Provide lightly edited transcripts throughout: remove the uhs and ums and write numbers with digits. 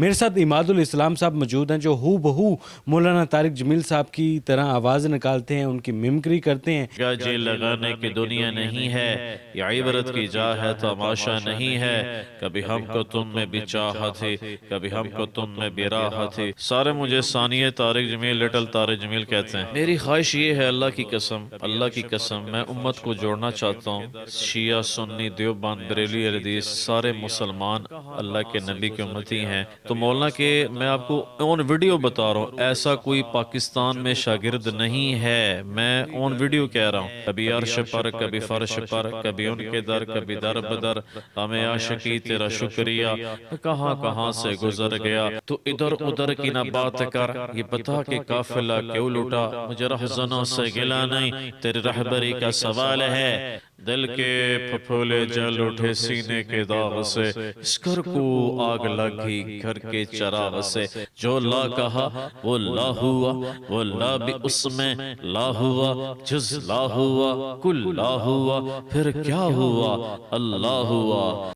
میرے ساتھ امادل اسلام صاحب موجود ہیں جو ہو بہو مولانا طارق جمیل صاحب کی طرح آواز نکالتے ہیں، ان کی ممکری کرتے ہیں۔ کا جی لگانے کی دنیا نہیں ہے، یہ عبرت کی جا ہے تماشا نہیں ہے، کبھی ہم کو تم میں بھی چاہت تھی، کبھی ہم کو تم میں بھی راحت تھی۔ سارے مجھے ثانیہ طارق جمیل، لٹل طارق جمیل کہتے ہیں۔ میری خواہش یہ ہے اللہ کی قسم میں امت کو جوڑنا چاہتا ہوں، شیعہ سنی دیوبند بریلی حدیث سارے مسلمان اللہ کے نبی کے امتی ہیں۔ تو مولانا کہ میں آپ کو آن ویڈیو بتا رہا ہوں، ایسا کوئی پاکستان میں شاگرد نہیں ہے، میں آن ویڈیو کہہ رہا ہوں، کبھی عرش پر کبھی فرش پر، کبھی ان کے در کبھی در بدر، ہمیں عاشقی تیرا شکریہ، کہاں کہاں سے گزر گیا۔ تو ادھر ادھر کی نہ بات کر، یہ بتا کہ قافلہ کیوں لوٹا، مجھے رہزنوں سے گلا نہیں، تیری رہبری کا سوال ہے، دل کے پھپھولے جل اٹھے سینے کے داغ سے، اس گھر کو آگ لگی گھر کے چراغ سے، جو لا کہا وہ لا ہوا، وہ لا بھی اس میں لا ہوا، جز لا ہوا کل لا ہوا، پھر کیا ہوا اللہ ہوا۔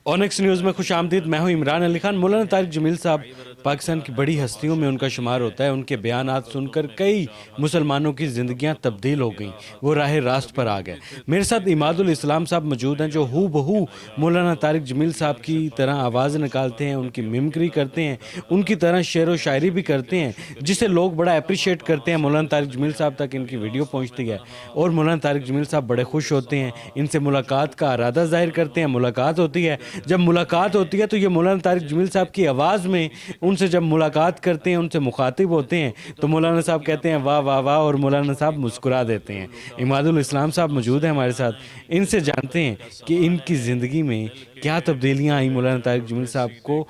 اونیکس نیوز میں خوش آمدید، میں ہوں عمران علی خان۔ مولانا طارق جمیل صاحب پاکستان کی بڑی ہستیوں میں ان کا شمار ہوتا ہے۔ ان کے بیانات سن کر کئی مسلمانوں کی زندگیاں تبدیل ہو گئیں، وہ راہ راست پر آ گئے۔ میرے ساتھ امادل اسلام صاحب موجود ہیں جو ہو بہو مولانا طارق جمیل صاحب کی طرح آواز نکالتے ہیں، ان کی ممکری کرتے ہیں، ان کی طرح شعر و شاعری بھی کرتے ہیں، جسے لوگ بڑا اپریشیٹ کرتے ہیں۔ مولانا طارق جمیل صاحب تک ان کی ویڈیو پہنچتی ہے اور مولانا طارق جمیل صاحب بڑے خوش ہوتے ہیں، ان سے ملاقات کا ارادہ ظاہر کرتے ہیں۔ ملاقات ہوتی ہے، جب ملاقات ہوتی ہے تو یہ مولانا طارق جمیل صاحب کی آواز میں ان سے جب ملاقات کرتے ہیں، ان سے مخاطب ہوتے ہیں تو مولانا صاحب کہتے ہیں واہ واہ واہ، اور مولانا صاحب مسکرا دیتے ہیں۔ امادل اسلام صاحب موجود ہیں ہمارے ساتھ، ان سے جانتے ہیں کہ ان کی زندگی میں کیا تبدیلیاں آئیں مولانا طارق جمیل صاحب کو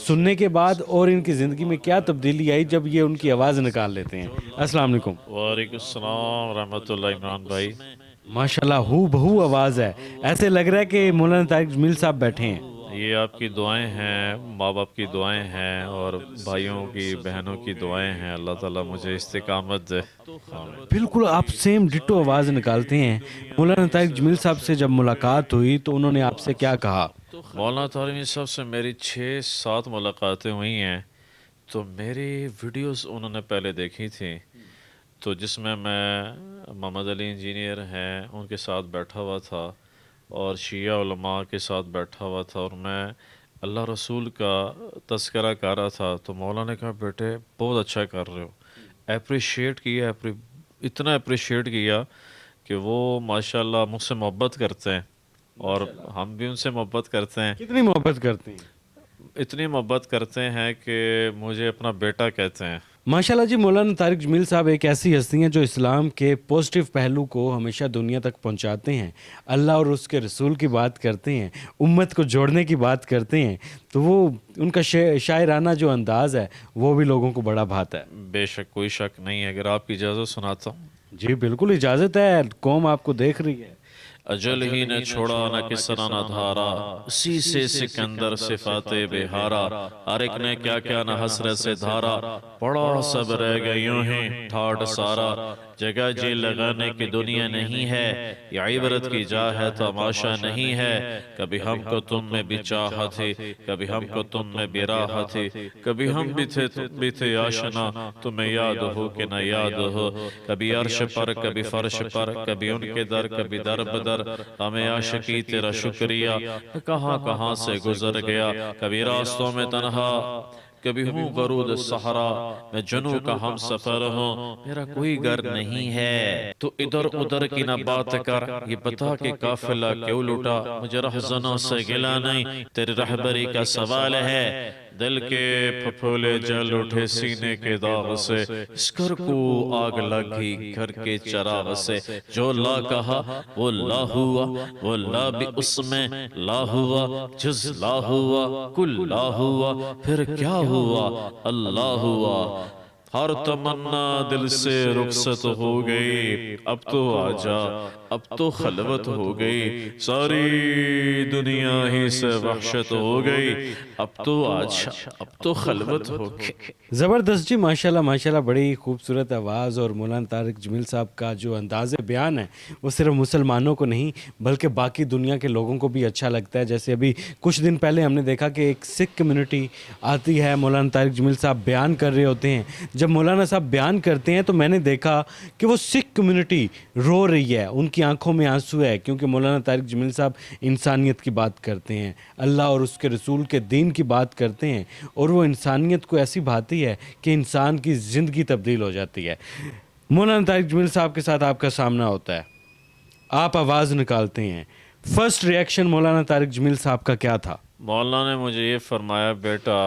سننے کے بعد، اور ان کی زندگی میں کیا تبدیلی آئی جب یہ ان کی آواز نکال لیتے ہیں۔ السلام علیکم۔ وعلیکم السلام رحمۃ اللہ عمران بھائی۔ ماشاءاللہ ہو بہو آواز ہے، ایسے لگ رہا ہے کہ مولانا طارق جمیل صاحب بیٹھے ہیں۔ یہ آپ کی دعائیں ہیں، ماں باپ کی دعائیں ہیں، اور بھائیوں کی بہنوں کی دعائیں ہیں، اللہ تعالیٰ مجھے استقامت دے۔ بالکل آپ سیم ڈٹو آواز نکالتے ہیں۔ مولانا طارق جمیل صاحب سے جب ملاقات ہوئی تو انہوں نے آپ سے کیا کہا؟ مولانا طارق صاحب سے میری 6-7 ملاقاتیں ہوئی ہیں، تو میری ویڈیوز انہوں نے پہلے دیکھی تھیں، تو جس میں محمد علی انجینئر ہیں ان کے ساتھ بیٹھا ہوا تھا، اور شیعہ علماء کے ساتھ بیٹھا ہوا تھا، اور میں اللہ رسول کا تذکرہ کر رہا تھا، تو مولانا نے کہا بیٹے بہت اچھا کر رہے ہو، اپریشیٹ کیا، اتنا اپریشیٹ کیا کہ وہ ماشاءاللہ مجھ سے محبت کرتے ہیں، اور ہم بھی ان سے محبت کرتے ہیں۔ کتنی محبت کرتے ہیں؟ اتنی محبت کرتے ہیں کہ مجھے اپنا بیٹا کہتے ہیں۔ ماشاءاللہ جی، مولانا طارق جمیل صاحب ایک ایسی ہستی ہیں جو اسلام کے پازیٹیو پہلو کو ہمیشہ دنیا تک پہنچاتے ہیں، اللہ اور اس کے رسول کی بات کرتے ہیں، امت کو جوڑنے کی بات کرتے ہیں، تو وہ ان کا شاعرانہ جو انداز ہے وہ بھی لوگوں کو بڑا بھاتا ہے۔ بے شک، کوئی شک نہیں ہے، اگر آپ کی اجازت سناتا ہوں۔ جی بالکل اجازت ہے، قوم آپ کو دیکھ رہی ہے۔ اجل ہی نے چھوڑا نہ کسرا نہ دھارا، اسی سے سکندر صفات بہارا، ہر ایک نے کیا کیا نہ حسرت سے دھارا، پڑا سب رہ گئے یوں ہی ٹھاٹ سارا، جگہ جی لگانے کی دنیا نہیں ہے، یہ عبرت کی جا ہے تماشا نہیں ہے، کبھی ہم کو تم میں بھی چاہت تھی، کبھی ہم کو تم میں بھی راحت تھی، کبھی ہم بھی تھے تم بھی تھے آشنا، تمہیں یاد ہو کہ نہ یاد ہو، کبھی عرش پر کبھی فرش پر، کبھی ان کے در کبھی در بدر، ہمیں عاشقی تیرا شکریہ، کہاں کہاں سے گزر گیا، کبھی راستوں میں تنہا، کبھی ہوں غرود صحرا، میں جنوں کا ہم سفر ہوں، میرا کوئی گھر نہیں ہے۔ تو ادھر ادھر کی نہ بات کر، یہ بتا کہ قافلہ کیوں لوٹا، مجھے رہزنوں سے گلا نہیں، تیری رہبری کا سوال ہے، دل کے پھپھولے جل اٹھے سینے کے داغ سے، اس گھر کو آگ لگی گھر کے چراغ سے، جو لا کہا وہ لا ہوا، وہ لا بھی اس میں لا ہوا، جز لا ہوا کل لا ہوا، پھر کیا ہوا اللہ ہوا۔ ہر تمنا دل سے رخصت ہو گئی، اب تو آجا، اب تو خلوت ہو گئی، ساری دنیا ہی سے وحشت ہو گئی، اب تو آجا، اب تو خلوت ہو گئی۔ زبردست جی، ماشاءاللہ ماشاءاللہ، بڑی خوبصورت آواز، اور مولانا طارق جمیل صاحب کا جو انداز بیان ہے وہ صرف مسلمانوں کو نہیں بلکہ باقی دنیا کے لوگوں کو بھی اچھا لگتا ہے۔ جیسے ابھی کچھ دن پہلے ہم نے دیکھا کہ ایک سکھ کمیونٹی آتی ہے، مولانا طارق جمیل صاحب بیان کر رہے ہوتے ہیں۔ جب مولانا صاحب بیان کرتے ہیں تو میں نے دیکھا کہ وہ سکھ کمیونٹی رو رہی ہے، ان کی آنکھوں میں آنسو ہے، کیونکہ مولانا طارق جمیل صاحب انسانیت کی بات کرتے ہیں، اللہ اور اس کے رسول کے دین کی بات کرتے ہیں، اور وہ انسانیت کو ایسی بھاتی ہے کہ انسان کی زندگی تبدیل ہو جاتی ہے۔ مولانا طارق جمیل صاحب کے ساتھ آپ کا سامنا ہوتا ہے، آپ آواز نکالتے ہیں، فرسٹ ریئیکشن مولانا طارق جمیل صاحب کا کیا تھا؟ مولانا نے مجھے یہ فرمایا، بیٹا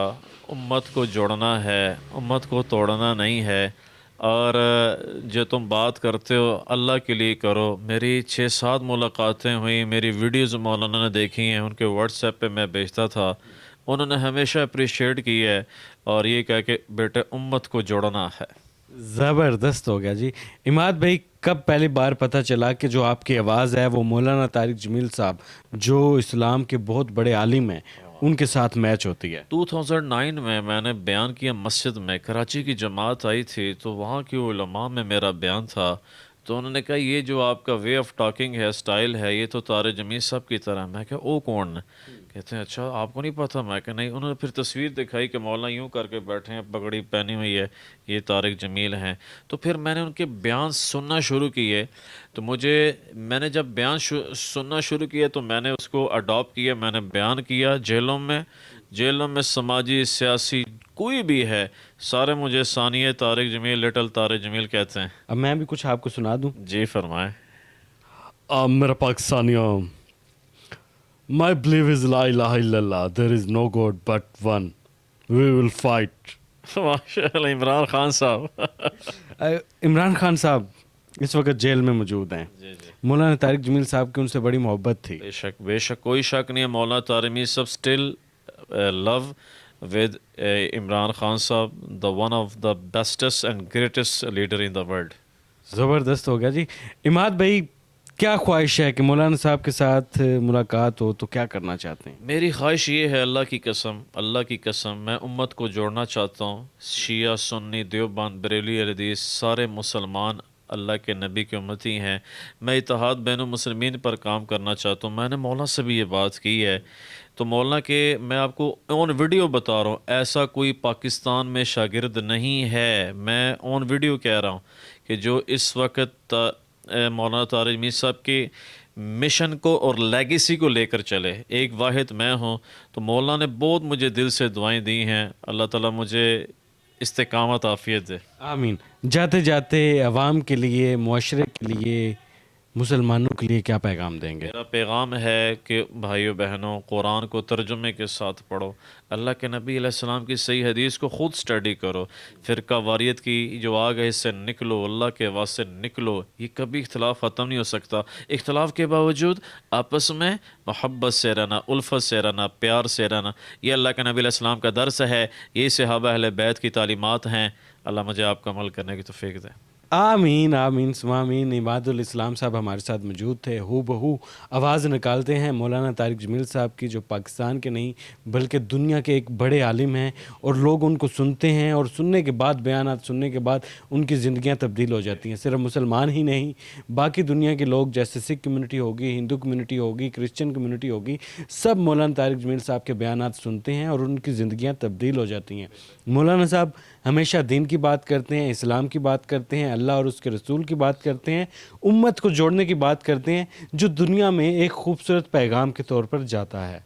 امت کو جوڑنا ہے، امت کو توڑنا نہیں ہے، اور جو تم بات کرتے ہو اللہ کے لیے کرو۔ میری 6-7 ملاقاتیں ہوئیں، میری ویڈیوز مولانا نے دیکھی ہیں، ان کے واٹس ایپ پہ میں بھیجتا تھا، انہوں نے ہمیشہ اپریشیٹ کی ہے، اور یہ کہا کہ بیٹے امت کو جوڑنا ہے۔ زبردست ہو گیا جی۔ اماد بھائی، کب پہلی بار پتہ چلا کہ جو آپ کی آواز ہے وہ مولانا طارق جمیل صاحب جو اسلام کے بہت بڑے عالم ہیں ان کے ساتھ میچ ہوتی ہے؟ 2009 میں نے بیان کیا مسجد میں، کراچی کی جماعت آئی تھی تو وہاں کی علماء میں میرا بیان تھا، تو انہوں نے کہا یہ جو آپ کا وے آف ٹاکنگ ہے، سٹائل ہے، یہ تو طارق جمیل صاحب کی طرح۔ میں کہا او کون؟ کہتے ہیں اچھا آپ کو نہیں پتہ؟ میں کہ نہیں۔ انہوں نے پھر تصویر دکھائی کہ مولانا یوں کر کے بیٹھے ہیں، پگڑی پہنی ہوئی ہے، یہ طارق جمیل ہیں۔ تو پھر میں نے ان کے بیان سننا شروع کیے، تو میں نے جب بیان سننا شروع کیا تو میں نے اس کو اڈاپٹ کیا، میں نے بیان کیا جیلوں میں سماجی سیاسی کوئی بھی ہے، سارے مجھے ثانیہ طارق جمیل، لٹل طارق جمیل کہتے ہیں۔ اب میں بھی کچھ آپ کو سنا دوں؟ جی فرمائیں۔ میرا پاکستانیوں، my belief is لا الہ الا اللہ، there is no God but one, we will fight۔ ماشاء اللہ، عمران خان صاحب۔ عمران خان صاحب اس وقت جیل میں موجود ہیں، جی جی، مولانا طارق جمیل صاحب کی ان سے بڑی محبت تھی۔ بے شک کوئی شک نہیں ہے، مولانا Tariq Jameel Sahab still love with Imran Khan Sahab, the one of the bestest and greatest leader in the world. زبردست ہو گیا جی۔ اماد بھائی، کیا خواہش ہے کہ مولانا صاحب کے ساتھ ملاقات ہو تو کیا کرنا چاہتے ہیں؟ میری خواہش یہ ہے، اللہ کی قسم میں امت کو جوڑنا چاہتا ہوں، شیعہ، سنی، دیوبند، بریلی، اہل حدیث، سارے مسلمان اللہ کے نبی کے امتی ہیں۔ میں اتحاد بین المسلمین پر کام کرنا چاہتا ہوں۔ میں نے مولانا سے بھی یہ بات کی ہے، تو مولانا کے میں آپ کو آن ویڈیو بتا رہا ہوں، ایسا کوئی پاکستان میں شاگرد نہیں ہے، میں آن ویڈیو کہہ رہا ہوں، کہ جو اس وقت مولانا طارق جمیل صاحب کے مشن کو اور لیگیسی کو لے کر چلے، ایک واحد میں ہوں۔ تو مولانا نے بہت مجھے دل سے دعائیں دی ہیں، اللہ تعالیٰ مجھے استقامت عافیت دے۔ آمین۔ جاتے جاتے عوام کے لیے، معاشرے کے لیے، مسلمانوں کے لیے کیا پیغام دیں گے؟ میرا پیغام ہے کہ بھائیو بہنوں، قرآن کو ترجمے کے ساتھ پڑھو، اللہ کے نبی علیہ السلام کی صحیح حدیث کو خود سٹڈی کرو، فرقہ واریت کی جو آگ ہے اس سے نکلو، اللہ کے واسطے نکلو۔ یہ کبھی اختلاف ختم نہیں ہو سکتا، اختلاف کے باوجود آپس میں محبت سے رہنا، الفت سے رہنا، پیار سے رہنا، یہ اللہ کے نبی علیہ السلام کا درس ہے، یہ صحابہ اہل بیت کی تعلیمات ہیں۔ اللہ مجھے آپ کا عمل کرنے کی توفیق دے۔ آمین آمین ثم آمین۔ عماد الاسلام صاحب ہمارے ساتھ موجود تھے، ہو بہو آواز نکالتے ہیں مولانا طارق جمیل صاحب کی، جو پاکستان کے نہیں بلکہ دنیا کے ایک بڑے عالم ہیں، اور لوگ ان کو سنتے ہیں، اور سننے کے بعد، بیانات سننے کے بعد ان کی زندگیاں تبدیل ہو جاتی ہیں۔ صرف مسلمان ہی نہیں، باقی دنیا کے لوگ، جیسے سکھ کمیونٹی ہوگی، ہندو کمیونٹی ہوگی، کرسچن کمیونٹی ہوگی، سب مولانا طارق جمیل صاحب کے بیانات سنتے ہیں اور ان کی زندگیاں تبدیل ہو جاتی ہیں۔ مولانا صاحب ہمیشہ دین کی بات کرتے ہیں، اسلام کی بات کرتے ہیں، اللہ اور اس کے رسول کی بات کرتے ہیں، امت کو جوڑنے کی بات کرتے ہیں، جو دنیا میں ایک خوبصورت پیغام کے طور پر جاتا ہے۔